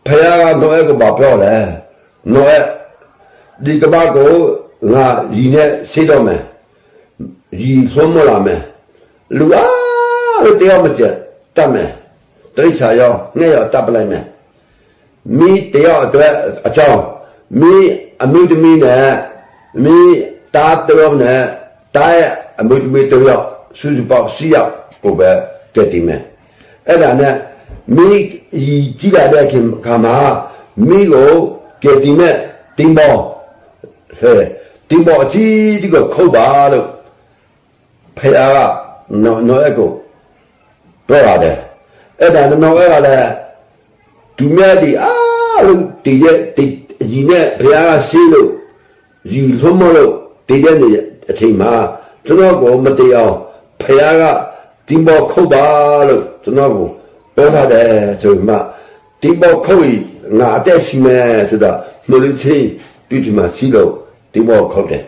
ဖယားကတော့အဲ့ကိုဘာပြောလဲနော်ဒီကဘာကိုငါရည်နဲ့ရှိတော့မယ်ရည်ဆုံးမလာမယ်လူအားလို့တရားမကျတတ်မယ်တိရစ္ဆာန်ရောငှက်ရောတတ်ပလိုက်မယ်မိတရားအတွက်အကြောင်းမိအမျိုးသမီးနဲ့မိတားတော်နဲ့တားရဲ့အမျိုးသမီးတော်စုစုပေါင်း4ယောက်ကိုပဲတည်တည်မယ်အဲ့ဒါနဲ့မိကြည့်ရတဲ့ခါမှာမိကိုကဲဒီမဲ့တင်းပေါ်တင်းပေါ်အကြီးဒီကိုခုတ်ပါလို့ဖယားကနော်အဲ့ကိုပြောရတယ်အဲ့ဒါနော်အဲ့ကလည်းသူမြတ်ဒီအားလုံးတည်ရဲ့တည်ညီနဲ့ဘုရားကရှင်းလို့ယူဆုံးမလို့တည်တဲ့နေအချိန်မှာကျွန်တော်ကိုမတည်အောင်ဖယားကတင်းပေါ်ခုတ်ပါလို့ကျွန်တော်ကိုပြောထားတယ်ဆိုမှတင်းပေါ်ခုတ်ငါအသက်ရှိမယ်ဆိုတာမလို့ချင်းဒီမှာရှိလို့တင်းပေါ်ခုတ်တယ်